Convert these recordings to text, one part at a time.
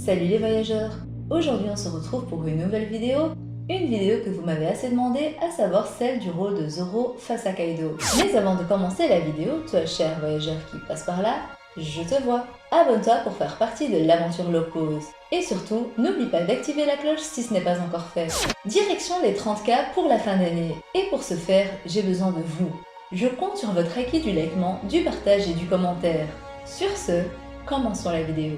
Salut les voyageurs! Aujourd'hui on se retrouve pour une nouvelle vidéo que vous m'avez assez demandé, à savoir celle du rôle de Zoro face à Kaido. Mais avant de commencer la vidéo, toi cher voyageur qui passe par là, je te vois. Abonne-toi pour faire partie de l'aventure Locose. Et surtout, n'oublie pas d'activer la cloche si ce n'est pas encore fait. Direction les 30K pour la fin d'année. Et pour ce faire, j'ai besoin de vous. Je compte sur votre acquis du liking, du partage et du commentaire. Sur ce, commençons la vidéo.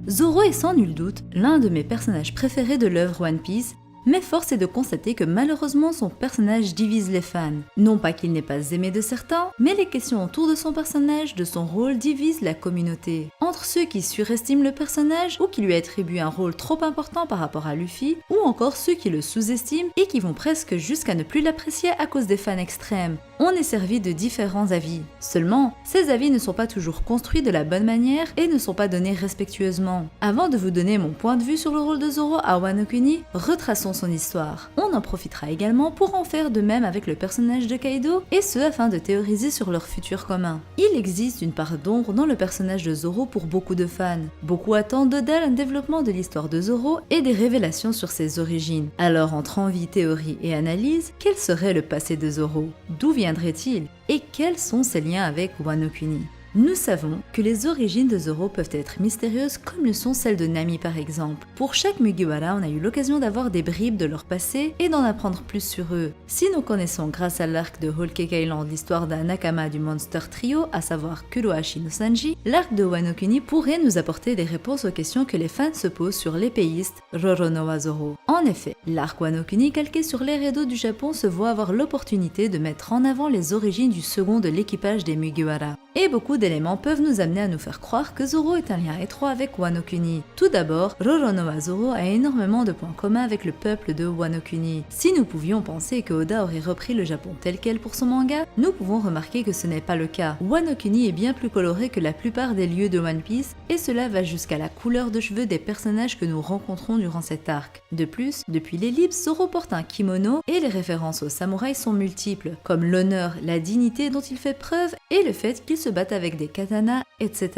Zoro est sans nul doute l'un de mes personnages préférés de l'œuvre One Piece, mais force est de constater que malheureusement son personnage divise les fans. Non pas qu'il n'est pas aimé de certains, mais les questions autour de son personnage, de son rôle, divisent la communauté. Entre ceux qui surestiment le personnage ou qui lui attribuent un rôle trop important par rapport à Luffy, ou encore ceux qui le sous-estiment et qui vont presque jusqu'à ne plus l'apprécier à cause des fans extrêmes. On est servi de différents avis. Seulement, ces avis ne sont pas toujours construits de la bonne manière et ne sont pas donnés respectueusement. Avant de vous donner mon point de vue sur le rôle de Zoro à Wano Kuni, retraçons son histoire. On en profitera également pour en faire de même avec le personnage de Kaido, et ce afin de théoriser sur leur futur commun. Il existe une part d'ombre dans le personnage de Zoro pour beaucoup de fans. Beaucoup attendent d'Oda un développement de l'histoire de Zoro et des révélations sur ses origines. Alors entre envie, théorie et analyse, quel serait le passé de Zoro? D'où viendrait-il? Et quels sont ses liens avec Wano Kuni? Nous savons que les origines de Zoro peuvent être mystérieuses comme le sont celles de Nami par exemple. Pour chaque Mugiwara, on a eu l'occasion d'avoir des bribes de leur passé et d'en apprendre plus sur eux. Si nous connaissons grâce à l'arc de Whole Cake Island l'histoire d'un Nakama du Monster Trio, à savoir Kurohashi no Sanji, l'arc de Wano Kuni pourrait nous apporter des réponses aux questions que les fans se posent sur l'épéiste Roronoa Zoro. En effet, l'arc Wano Kuni calqué sur l'ère Edo du Japon se voit avoir l'opportunité de mettre en avant les origines du second de l'équipage des Mugiwara. Et beaucoup d'éléments peuvent nous amener à nous faire croire que Zoro est un lien étroit avec Wano Kuni. Tout d'abord, Roronoa Zoro a énormément de points communs avec le peuple de Wano Kuni. Si nous pouvions penser que Oda aurait repris le Japon tel quel pour son manga, nous pouvons remarquer que ce n'est pas le cas. Wano Kuni est bien plus coloré que la plupart des lieux de One Piece, et cela va jusqu'à la couleur de cheveux des personnages que nous rencontrons durant cet arc. De plus, depuis l'ellipse, Zoro porte un kimono et les références aux samouraïs sont multiples, comme l'honneur, la dignité dont il fait preuve et le fait qu'il se batte avec des katanas, etc.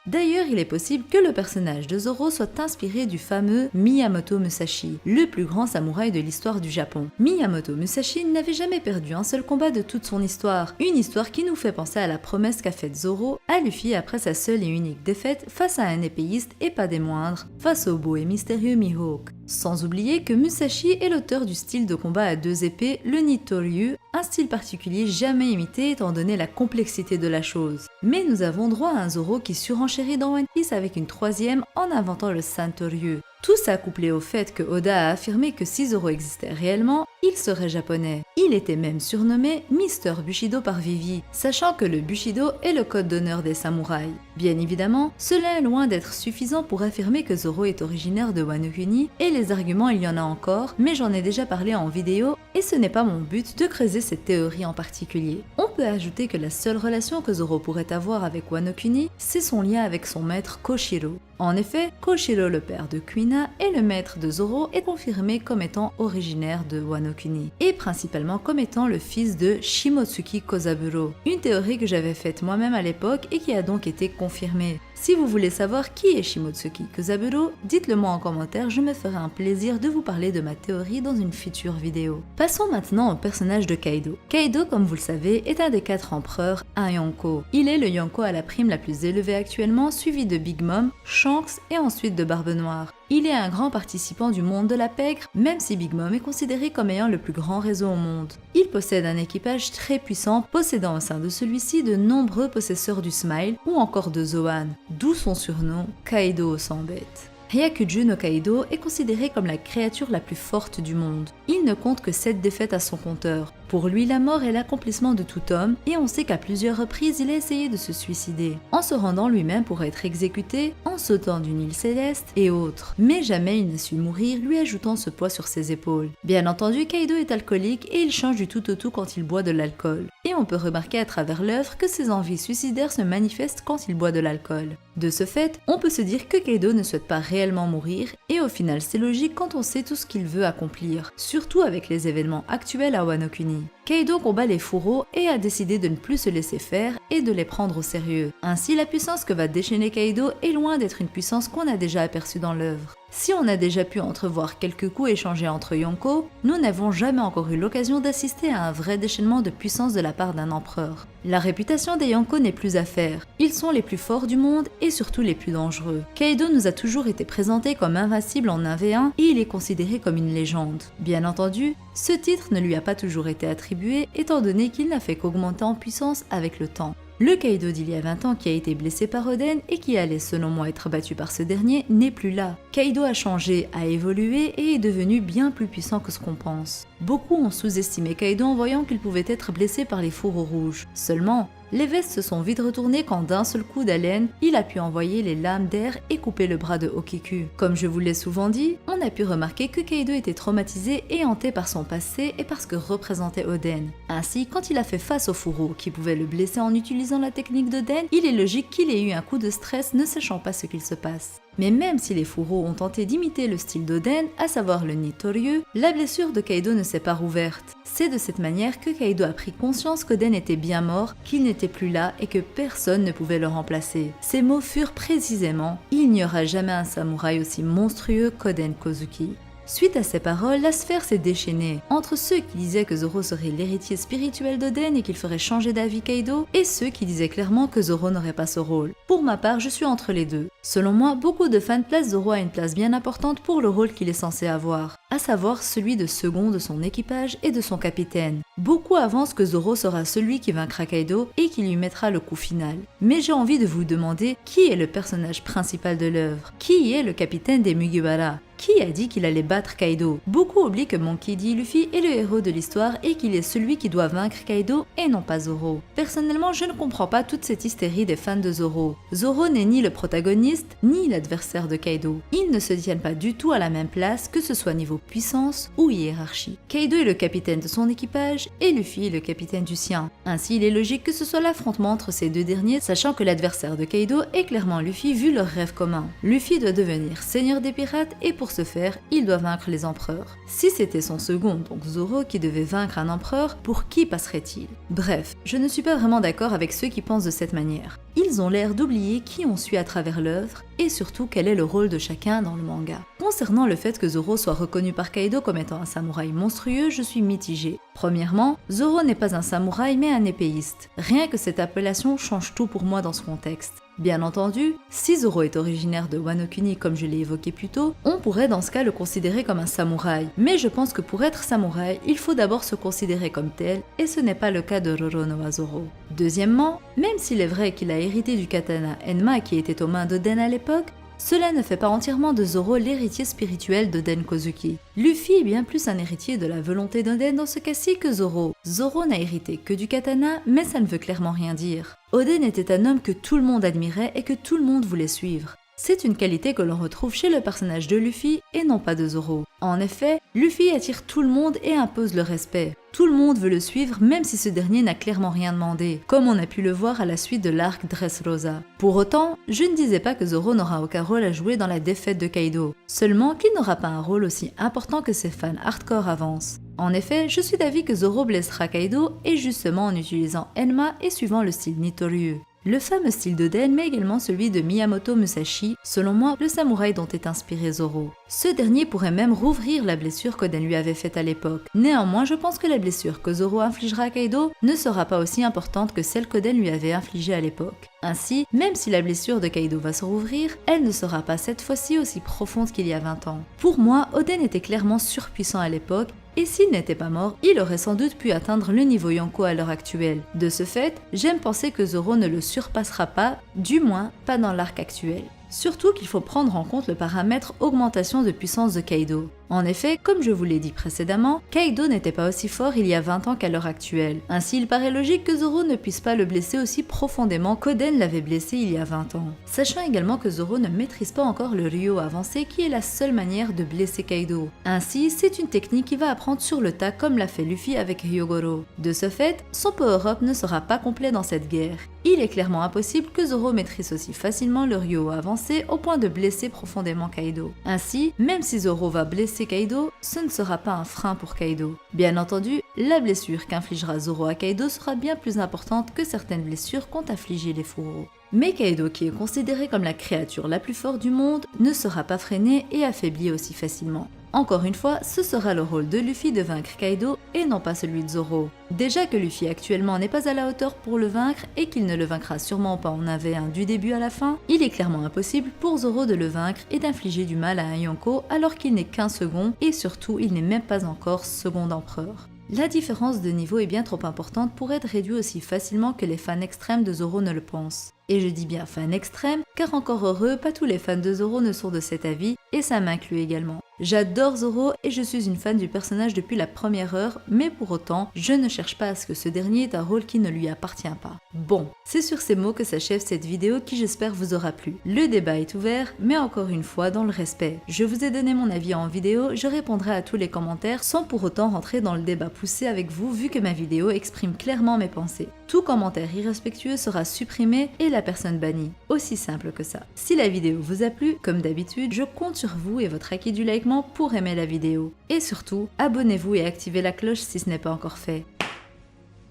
D'ailleurs, il est possible que le personnage de Zoro soit inspiré du fameux Miyamoto Musashi, le plus grand samouraï de l'histoire du Japon. Miyamoto Musashi n'avait jamais perdu un seul combat de toute son histoire, une histoire qui nous fait penser à la promesse qu'a faite Zoro à Luffy après sa seule et unique défaite face à un épéiste et pas des moindres, face au beau et mystérieux Mihawk. Sans oublier que Musashi est l'auteur du style de combat à deux épées, le Nitoryu, un style particulier jamais imité étant donné la complexité de la chose. Mais nous avons droit à un Zoro qui surenchérit dans One Piece avec une troisième en inventant le Santoryu. Tout ça couplé au fait que Oda a affirmé que si Zoro existait réellement, il serait japonais. Il était même surnommé Mister Bushido par Vivi, sachant que le Bushido est le code d'honneur des samouraïs. Bien évidemment, cela est loin d'être suffisant pour affirmer que Zoro est originaire de Wano Kuni, et les arguments il y en a encore, mais j'en ai déjà parlé en vidéo, et ce n'est pas mon but de creuser cette théorie en particulier. On peut ajouter que la seule relation que Zoro pourrait avoir avec Wano Kuni, c'est son lien avec son maître Koshiro. En effet, Koshiro, le père de Kuina et le maître de Zoro, est confirmé comme étant originaire de Wano Kuni, et principalement comme étant le fils de Shimotsuki Kozaburo, une théorie que j'avais faite moi-même à l'époque et qui a donc été confirmée. Si vous voulez savoir qui est Shimotsuki Kozaburo, dites-le moi en commentaire, je me ferai un plaisir de vous parler de ma théorie dans une future vidéo. Passons maintenant au personnage de Kaido. Kaido, comme vous le savez, est un des 4 empereurs, un Yonko. Il est le Yonko à la prime la plus élevée actuellement, suivi de Big Mom, Shanks et ensuite de Barbe Noire. Il est un grand participant du monde de la pègre, même si Big Mom est considéré comme ayant le plus grand réseau au monde. Il possède un équipage très puissant, possédant au sein de celui-ci de nombreux possesseurs du Smile ou encore de Zoan, d'où son surnom Kaido sans bête. Hyakuju no Kaido est considéré comme la créature la plus forte du monde. Il ne compte que 7 défaites à son compteur. Pour lui, la mort est l'accomplissement de tout homme, et on sait qu'à plusieurs reprises, il a essayé de se suicider, en se rendant lui-même pour être exécuté, en sautant d'une île céleste et autres. Mais jamais il n'a su mourir, lui ajoutant ce poids sur ses épaules. Bien entendu, Kaido est alcoolique et il change du tout au tout quand il boit de l'alcool. Et on peut remarquer à travers l'œuvre que ses envies suicidaires se manifestent quand il boit de l'alcool. De ce fait, on peut se dire que Kaido ne souhaite pas réellement mourir, et au final c'est logique quand on sait tout ce qu'il veut accomplir, surtout avec les événements actuels à Wano Kuni. ennemis. Kaido combat les fourreaux et a décidé de ne plus se laisser faire et de les prendre au sérieux. Ainsi, la puissance que va déchaîner Kaido est loin d'être une puissance qu'on a déjà aperçue dans l'œuvre. Si on a déjà pu entrevoir quelques coups échangés entre Yonko, nous n'avons jamais encore eu l'occasion d'assister à un vrai déchaînement de puissance de la part d'un empereur. La réputation des Yonko n'est plus à faire. Ils sont les plus forts du monde et surtout les plus dangereux. Kaido nous a toujours été présenté comme invincible en 1v1 et il est considéré comme une légende. Bien entendu, ce titre ne lui a pas toujours été attribué étant donné qu'il n'a fait qu'augmenter en puissance avec le temps. Le Kaido d'il y a 20 ans qui a été blessé par Oden et qui allait selon moi être battu par ce dernier n'est plus là. Kaido a changé, a évolué et est devenu bien plus puissant que ce qu'on pense. Beaucoup ont sous-estimé Kaido en voyant qu'il pouvait être blessé par les fourreaux rouges. Seulement, les vestes se sont vite retournées quand d'un seul coup d'haleine, il a pu envoyer les lames d'air et couper le bras de Okiku. Comme je vous l'ai souvent dit, on a pu remarquer que Kaido était traumatisé et hanté par son passé et par ce que représentait Oden. Ainsi, quand il a fait face aux fourreaux qui pouvaient le blesser en utilisant la technique d'Oden, il est logique qu'il ait eu un coup de stress ne sachant pas ce qu'il se passe. Mais même si les fourreaux ont tenté d'imiter le style d'Oden, à savoir le Nitoryu, la blessure de Kaido ne s'est pas rouverte. C'est de cette manière que Kaido a pris conscience qu'Oden était bien mort, qu'il n'était plus là et que personne ne pouvait le remplacer. Ces mots furent précisément « Il n'y aura jamais un samouraï aussi monstrueux qu'Oden Kozuki ». Suite à ces paroles, la sphère s'est déchaînée entre ceux qui disaient que Zoro serait l'héritier spirituel d'Oden et qu'il ferait changer d'avis Kaido, et ceux qui disaient clairement que Zoro n'aurait pas ce rôle. Pour ma part, je suis entre les deux. Selon moi, beaucoup de fans placent Zoro à une place bien importante pour le rôle qu'il est censé avoir, à savoir celui de second de son équipage et de son capitaine. Beaucoup avancent que Zoro sera celui qui vaincra Kaido et qui lui mettra le coup final. Mais j'ai envie de vous demander qui est le personnage principal de l'œuvre, qui est le capitaine des Mugiwara. Qui a dit qu'il allait battre Kaido? Beaucoup oublient que Monkey D. Luffy est le héros de l'histoire et qu'il est celui qui doit vaincre Kaido et non pas Zoro. Personnellement, je ne comprends pas toute cette hystérie des fans de Zoro. Zoro n'est ni le protagoniste, ni l'adversaire de Kaido. Ils ne se tiennent pas du tout à la même place, que ce soit niveau puissance ou hiérarchie. Kaido est le capitaine de son équipage et Luffy est le capitaine du sien. Ainsi, il est logique que ce soit l'affrontement entre ces deux derniers, sachant que l'adversaire de Kaido est clairement Luffy vu leur rêve commun. Luffy doit devenir seigneur des pirates et pour ce faire, il doit vaincre les empereurs. Si c'était son second, donc Zoro, qui devait vaincre un empereur, pour qui passerait-il? Bref, je ne suis pas vraiment d'accord avec ceux qui pensent de cette manière. Ils ont l'air d'oublier qui on suit à travers l'œuvre et surtout quel est le rôle de chacun dans le manga. Concernant le fait que Zoro soit reconnu par Kaido comme étant un samouraï monstrueux, je suis mitigée. Premièrement, Zoro n'est pas un samouraï mais un épéiste. Rien que cette appellation change tout pour moi dans ce contexte. Bien entendu, si Zoro est originaire de Wano Kuni comme je l'ai évoqué plus tôt, on pourrait dans ce cas le considérer comme un samouraï. Mais je pense que pour être samouraï, il faut d'abord se considérer comme tel, et ce n'est pas le cas de Roronoa Zoro. Deuxièmement, même s'il est vrai qu'il a hérité du katana Enma qui était aux mains d'Oden à l'époque, cela ne fait pas entièrement de Zoro l'héritier spirituel d'Oden Kozuki. Luffy est bien plus un héritier de la volonté d'Oden dans ce cas-ci que Zoro. Zoro n'a hérité que du katana, mais ça ne veut clairement rien dire. Oden était un homme que tout le monde admirait et que tout le monde voulait suivre. C'est une qualité que l'on retrouve chez le personnage de Luffy et non pas de Zoro. En effet, Luffy attire tout le monde et impose le respect. Tout le monde veut le suivre même si ce dernier n'a clairement rien demandé, comme on a pu le voir à la suite de l'arc Dressrosa. Pour autant, je ne disais pas que Zoro n'aura aucun rôle à jouer dans la défaite de Kaido, seulement qu'il n'aura pas un rôle aussi important que ses fans hardcore avancent. En effet, je suis d'avis que Zoro blessera Kaido et justement en utilisant Enma et suivant le style Nitoryu. Le fameux style d'Oden, mais également celui de Miyamoto Musashi, selon moi le samouraï dont est inspiré Zoro. Ce dernier pourrait même rouvrir la blessure qu'Oden lui avait faite à l'époque. Néanmoins, je pense que la blessure que Zoro infligera à Kaido ne sera pas aussi importante que celle qu'Oden lui avait infligée à l'époque. Ainsi, même si la blessure de Kaido va se rouvrir, elle ne sera pas cette fois-ci aussi profonde qu'il y a 20 ans. Pour moi, Oden était clairement surpuissant à l'époque, et s'il n'était pas mort, il aurait sans doute pu atteindre le niveau Yonko à l'heure actuelle. De ce fait, j'aime penser que Zoro ne le surpassera pas, du moins pas dans l'arc actuel. Surtout qu'il faut prendre en compte le paramètre augmentation de puissance de Kaido. En effet, comme je vous l'ai dit précédemment, Kaido n'était pas aussi fort il y a 20 ans qu'à l'heure actuelle. Ainsi, il paraît logique que Zoro ne puisse pas le blesser aussi profondément qu'Oden l'avait blessé il y a 20 ans. Sachant également que Zoro ne maîtrise pas encore le Ryo avancé qui est la seule manière de blesser Kaido. Ainsi, c'est une technique qu'il va apprendre sur le tas comme l'a fait Luffy avec Hyogoro. De ce fait, son power-up ne sera pas complet dans cette guerre. Il est clairement impossible que Zoro maîtrise aussi facilement le Ryo avancé au point de blesser profondément Kaido. Ainsi, même si Zoro va blesser Kaido, ce ne sera pas un frein pour Kaido. Bien entendu, la blessure qu'infligera Zoro à Kaido sera bien plus importante que certaines blessures qu'ont infligées les fourreaux. Mais Kaido, qui est considéré comme la créature la plus forte du monde, ne sera pas freiné et affaibli aussi facilement. Encore une fois, ce sera le rôle de Luffy de vaincre Kaido et non pas celui de Zoro. Déjà que Luffy actuellement n'est pas à la hauteur pour le vaincre et qu'il ne le vaincra sûrement pas en AV1 du début à la fin, il est clairement impossible pour Zoro de le vaincre et d'infliger du mal à un Yonko alors qu'il n'est qu'un second et surtout il n'est même pas encore second empereur. La différence de niveau est bien trop importante pour être réduite aussi facilement que les fans extrêmes de Zoro ne le pensent. Et je dis bien fans extrêmes, car encore heureux, pas tous les fans de Zoro ne sont de cet avis, et ça m'inclut également. J'adore Zoro et je suis une fan du personnage depuis la première heure, mais pour autant, je ne cherche pas à ce que ce dernier ait un rôle qui ne lui appartient pas. Bon, c'est sur ces mots que s'achève cette vidéo qui j'espère vous aura plu. Le débat est ouvert, mais encore une fois dans le respect. Je vous ai donné mon avis en vidéo, je répondrai à tous les commentaires sans pour autant rentrer dans le débat poussé avec vous vu que ma vidéo exprime clairement mes pensées. Tout commentaire irrespectueux sera supprimé et la personne bannie. Aussi simple que ça. Si la vidéo vous a plu, comme d'habitude, je compte sur vous et votre acquis du liking pour aimer la vidéo. Et surtout, abonnez-vous et activez la cloche si ce n'est pas encore fait.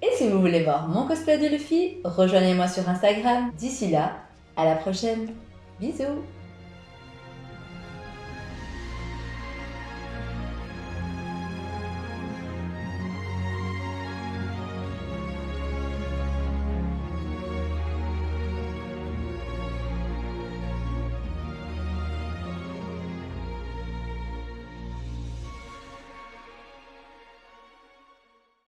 Et si vous voulez voir mon cosplay de Luffy, rejoignez-moi sur Instagram. D'ici là, à la prochaine. Bisous!